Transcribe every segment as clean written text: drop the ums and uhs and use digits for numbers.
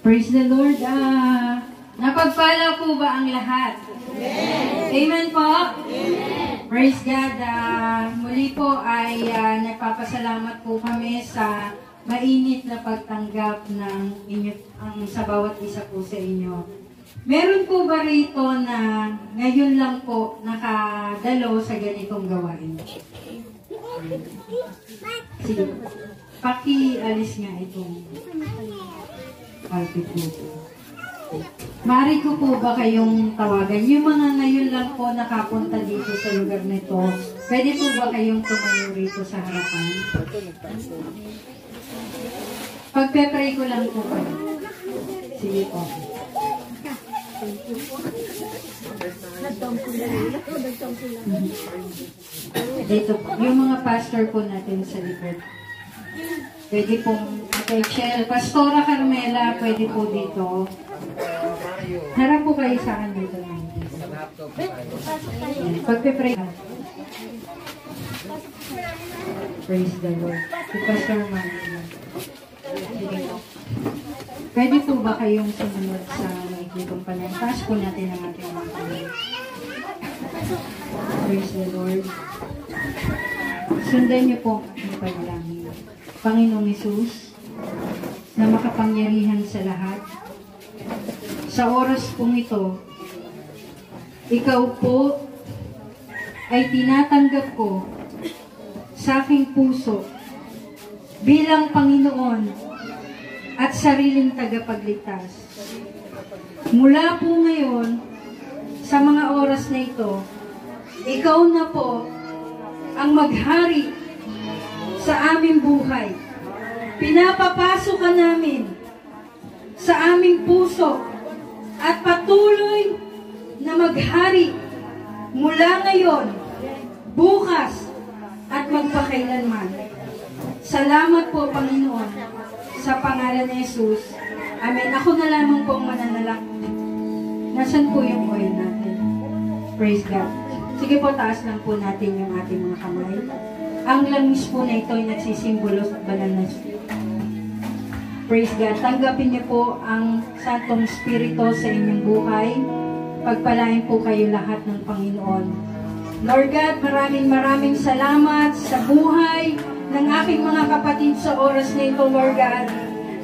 Praise the Lord. Napagpala po ba ang lahat? Amen. Amen po? Amen. Praise God. Muli po ay nagpapasalamat po kami sa mainit na pagtanggap ng inyo, sa bawat isa po sa inyo. Meron po ba rito na ngayon lang po nakadalo sa ganitong gawain? Sige. Paki-alis nga itong carpet dito. Maaari ko po ba kayong tawagan? Yung mga ngayon lang po nakapunta dito sa lugar nito, pwede po ba kayong tumayo rito sa harapan? Pagpe-pray ko lang po kayo. Sige po. Dito po. Yung mga pastor po natin sa likod. Pwede pong Rachel, Pastora Carmela, pwede po dito. Harap po kayo sa akin dito. Pagpe-pray. Praise the Lord. Si Pastor Manila. Pwede po ba kayong sumunod sa maikitong panantas po natin ang ating mga panay? Praise the Lord. Sundan niyo po ang panalangin. Panginoong Hesus, na makapangyarihan sa lahat, sa oras pong ito, ikaw po ay tinatanggap ko sa aking puso bilang Panginoon at sariling tagapagligtas. Mula po ngayon, sa mga oras na ito, ikaw na po ang maghari sa aming buhay. Pinapapasok ka namin sa aming puso at patuloy na maghari mula ngayon, bukas, at magpakailanman. Salamat po, Panginoon, sa pangalan ni Jesus. Amen. Ako na lamang po ang mananalangin. Nasaan po yung oil natin? Praise God. Sige po, taas lang po natin yung ating mga kamay. Ang langis po na ito ay nagsisimbolo sa banal na Espiritu. Praise God. Tanggapin niyo po ang Santong Espiritu sa inyong buhay. Pagpalain po kayo lahat ng Panginoon. Lord God, maraming salamat sa buhay ng aking mga kapatid sa oras na ito, Lord God.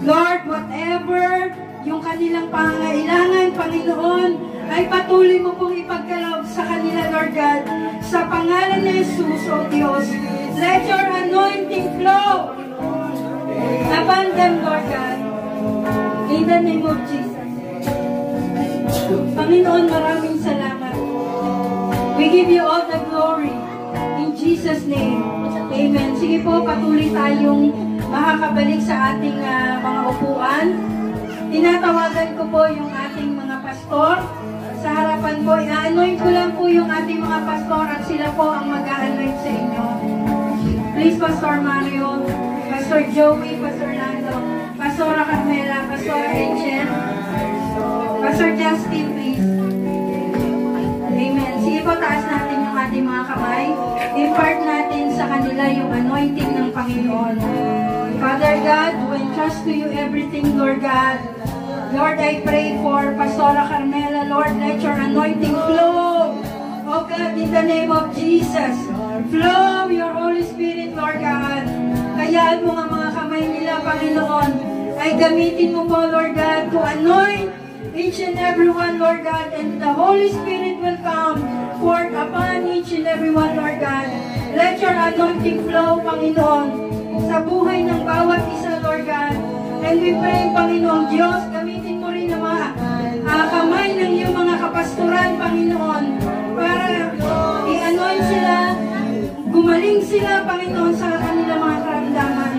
Lord, whatever yung kanilang pangangailangan, Panginoon, ay patuloy mo pong ipagkaloob sa kanila, Lord God. Sa pangalan ni Jesus, O Diyos, let your anointing flow upon them, Lord God. In the name of Jesus. Panginoon, maraming salamat. We give you all the glory. In Jesus' name. Amen. Sige po, patuloy tayong makakabalik sa ating mga upuan. Tinatawagan ko po yung ating mga pastor. Sa harapan po, i-anoint ko lang po yung ating mga pastor at sila po ang mag-anoint sa inyo. Please, Pastor Mario, Pastor Joey, Pastor Lando, Pastora Carmela, Pastor Rachel, Pastor Justin, please. Amen. Sige po, taas natin yung ating mga kamay. Impart natin sa kanila yung anointing ng Panginoon. Father God, we entrust to you everything, Lord God. Lord, I pray for Pastora Carmela. Lord, let your anointing flow. Oh God, in the name of Jesus. Flow your Holy Spirit, Lord God. Kayaan mo nga mga kamay nila, Panginoon, ay gamitin mo po, Lord God, to anoint each and every one, Lord God, and the Holy Spirit will come forth upon each and every one, Lord God. Let your anointing flow, Panginoon, sa buhay ng bawat isa, Lord God. And we pray, Panginoon Diyos, gamitin mo rin ang mga kamay ng iyong mga kapastoran, Panginoon, para i-anoint sila, gumaling sila, Panginoon, sa kanilang mga karamdaman.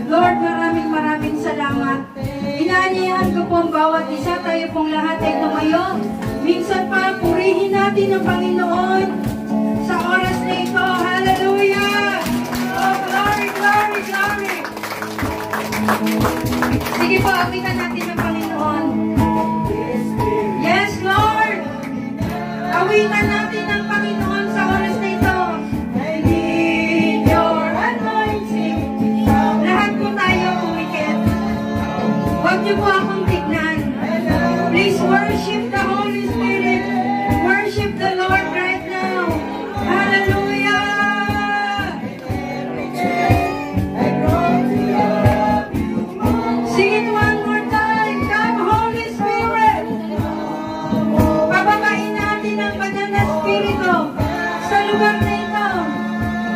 Lord, maraming salamat. Inaanyayahan ko po ang bawat isa, tayo pong lahat ay tumayo. Minsan pa, purihin natin ang Panginoon sa oras na ito. Hallelujah! Oh, glory, glory, glory! Sige po, awitan natin ang Panginoon. Yes, Lord! Awitan natin ang Panginoon sa oras na ito. I need your anointing. Lahat po tayo umikit. Huwag niyo po akong tignan. Worship the Holy Spirit. Worship the Lord right now. Hallelujah. Sing it one more time. Come, Holy Spirit. Pababain natin ang banal na Espiritu sa lugar na ito.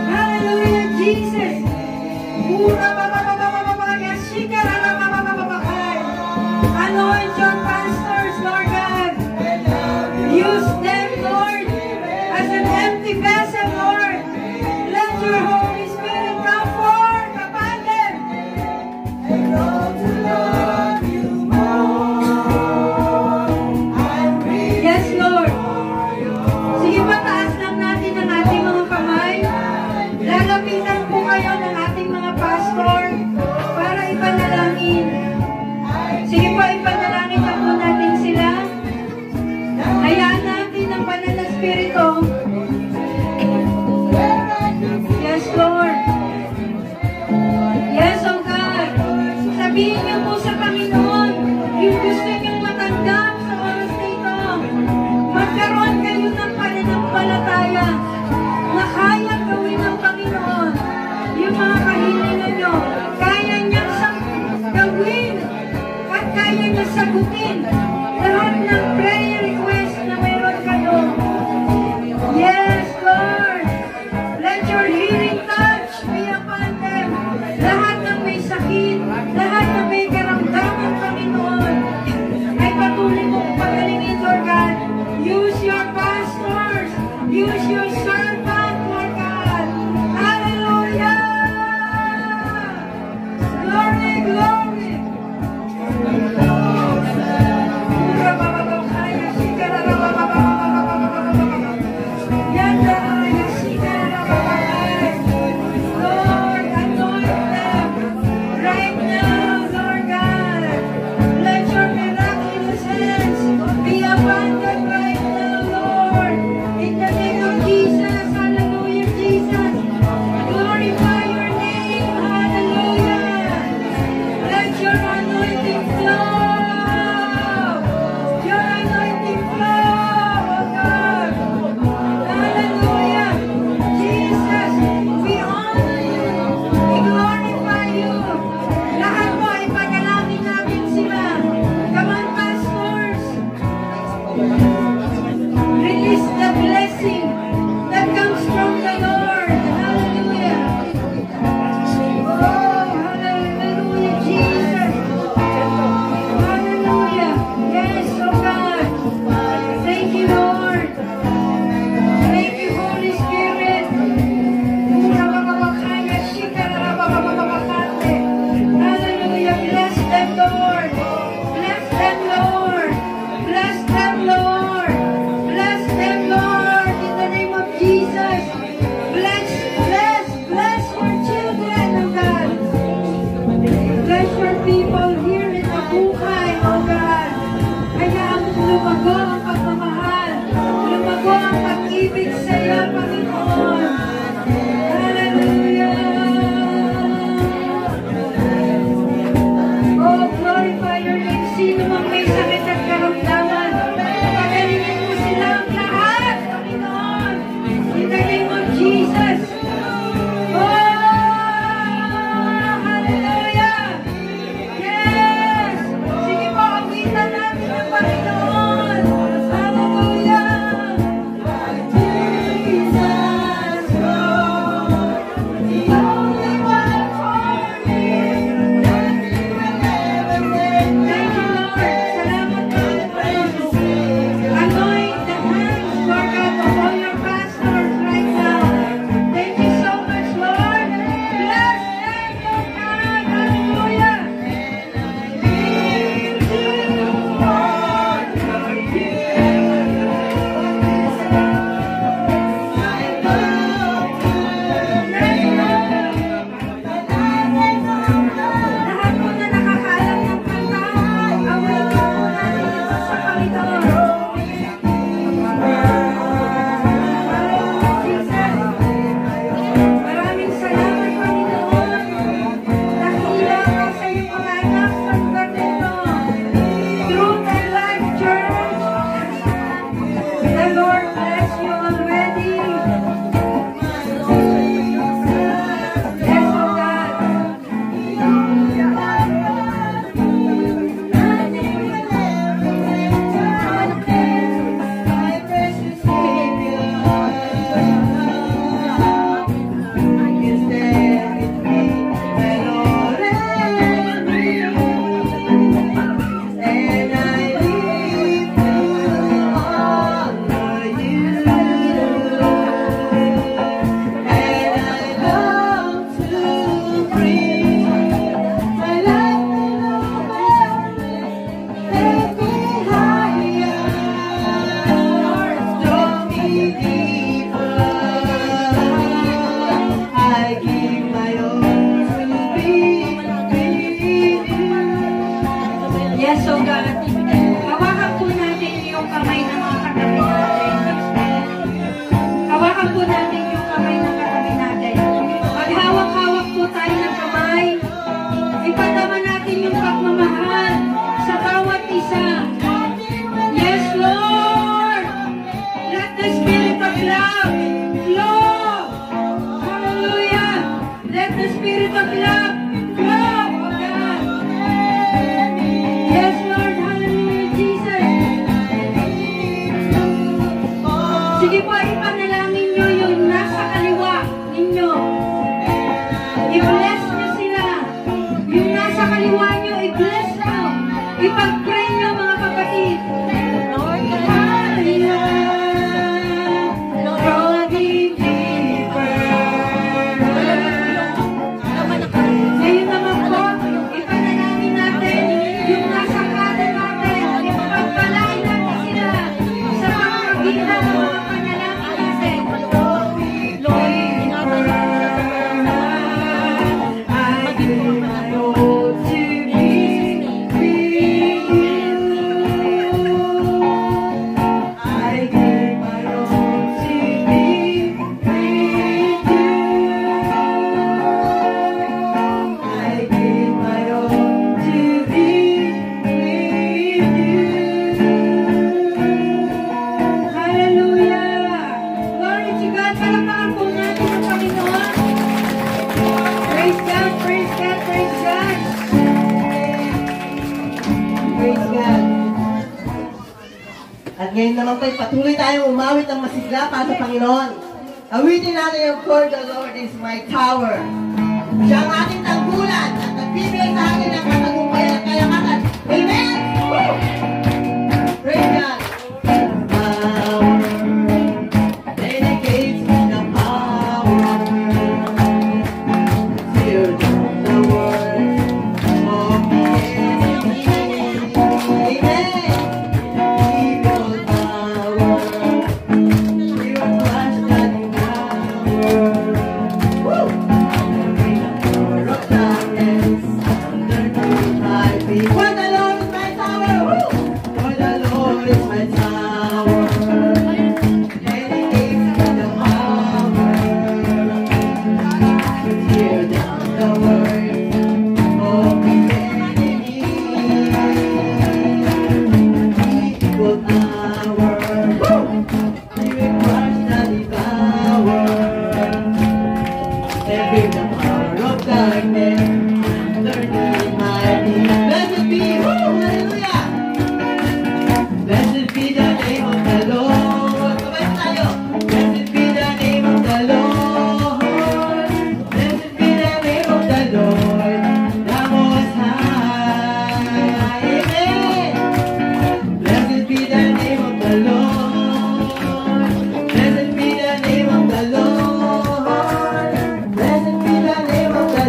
Hallelujah, Jesus. Pura anoint your pastors, Lord God. Use them, Lord, as an empty vessel, Lord. Let your Holy Spirit come forth upon them. Yes, Lord. Sige, pataas lang natin ang ating mga kamay. Lalapitan po kayo ng ating mga pastor para ipanalangin. Sige po, ipanalangin na po natin sila. Hayaan natin ang banal na Espiritu. Yes, Lord. Yes, oh God. Sabihin niyo po sa Panginoon, yung gusto niyong matanggap sa oras na ito. Magkaroon kayo ng pananampalataya na kaya gawin ng Panginoon. Yung mga kahilingan niyo, kaya niyang gawin. At kaya niya sagutin lahat ng prayer request na meron kayo. Yes, Lord. Let your healing touch be upon them. Lahat ng may sakit, lahat ng may karamdaman, Panginoon, ay patuloy mong pagalingin, Lord God. Use your pastors. Use your servant, Lord God. Hallelujah. Glory, glory. Sige Yes, so God. Hawakan po natin yung kamay ng mga katabi natin. Hawakan po natin yung kamay ng katabi natin. Maghawak-hawak po tayo ng kamay. Ipadama natin yung pagmamahal sa bawat isa. Yes, Lord! Let the Spirit of love flow! Hallelujah! Let the Spirit of love flow! Oh God! Yes, Lord! Hallelujah, Jesus! Sige po, ipanalangin nyo yung nasa kaliwa ninyo. I-bless nyo sila. Yung nasa kaliwa nyo, i-bless nyo. Ipag-pray nyo, mga kapatid. Lord, ngayon naman po, ipanalangin natin yung nasa kanan natin. Ipagpalain natin sila sa pagkagitan ng mga panalangin natin. At ngayon naman po, patuloy tayong umawit ng masigla para sa Panginoon. Awitin natin yung For the Lord is my tower. Siya ang ating tanggulan at nagbibigay sa atin ng katagumpayan at kayamanan. Amen! Woo! Praise God! Power dedicates me the power. Tear down the words of the enemy. Amen!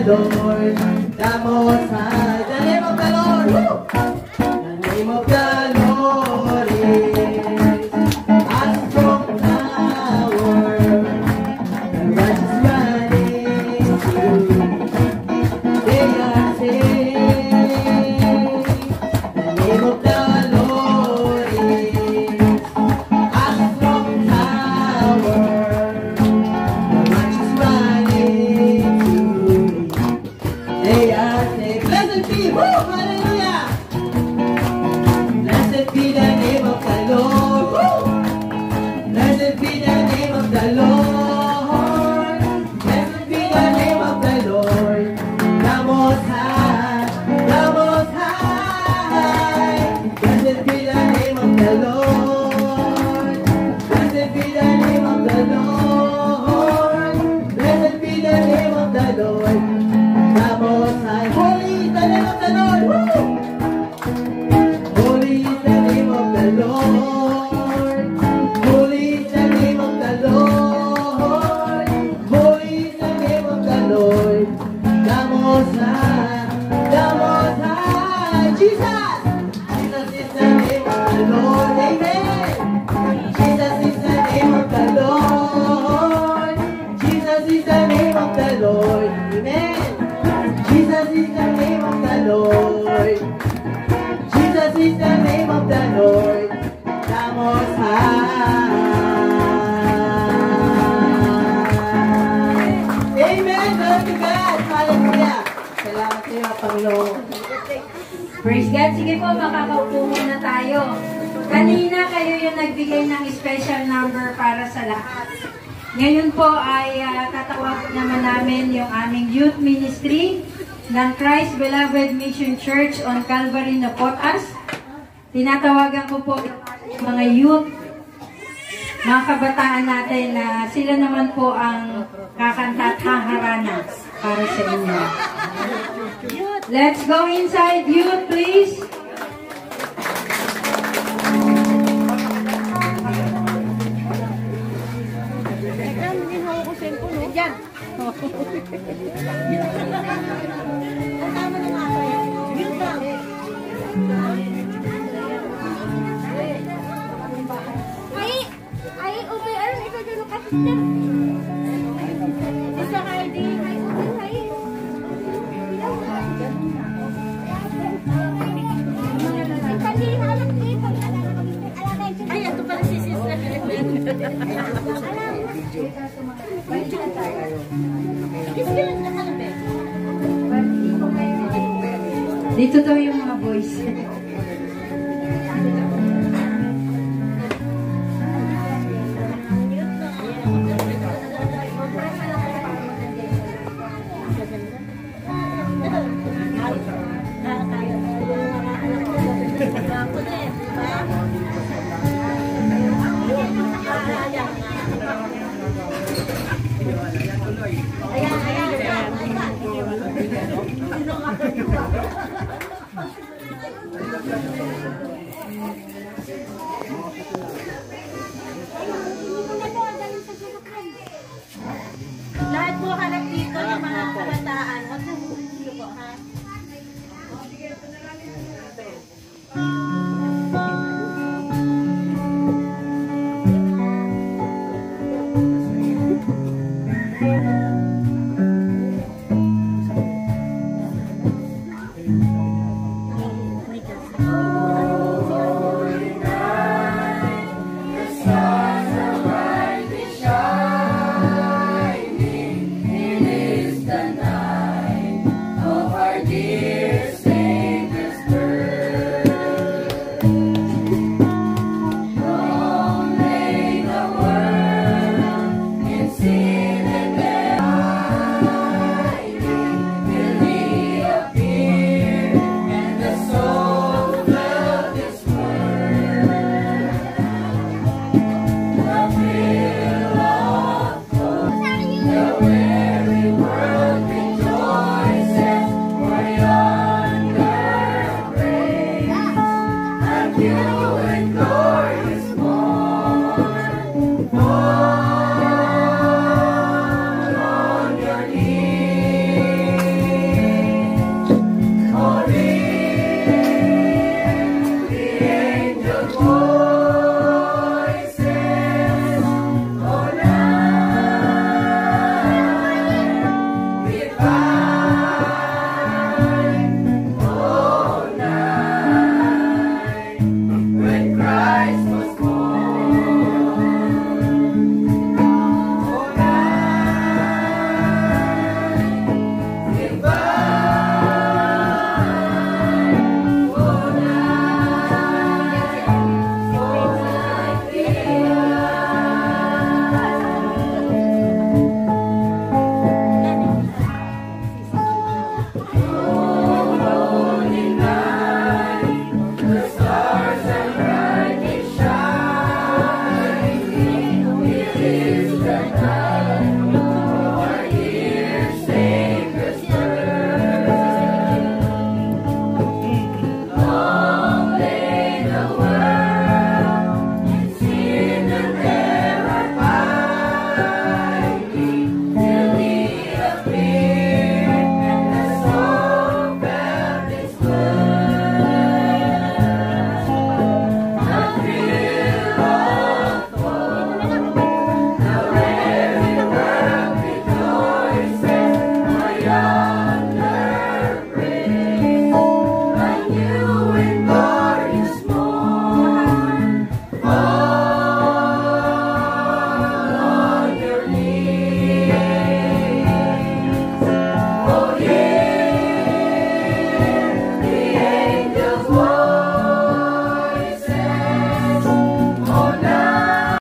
Lord, the Most High, the name of the Lord, the name of the Lord is a strong tower, the righteous man into they are saved. The name of the Lord is a strong tower, the righteous man into they are saved. Blessed be, woo, hallelujah. Blessed be the name of the Lord. Woo. Blessed be the name of the Lord. Blessed be the name of the Lord. The Most High, the Most High. Blessed be the name of the Lord. Blessed be the name of the Lord. Blessed be the name of the Lord. The Most High. Holy is the name of the Lord. Woo! Holy is the name of the Lord. Holy is the name of the Lord. Holy is the name of the Lord. The Most High. The Most High. Jesus. Jesus is the name of the Lord. Amen. Jesus is the name of the Lord. Jesus is the name of the Lord. Amen. Jesus is the name of the Lord. Praise God. Sige po, makakaupo muna tayo. Kanina kayo yung nagbigay ng special number para sa lahat. Ngayon po ay tatawag naman namin yung aming youth ministry ng Christ Beloved Mission Church on Calvary, Napotas. Tinatawagan ko po mga youth, mga kabataan natin na sila naman po ang kakanta at haharana para sa inyo. Let's go inside, youth, please. Dito daw yung mga boys.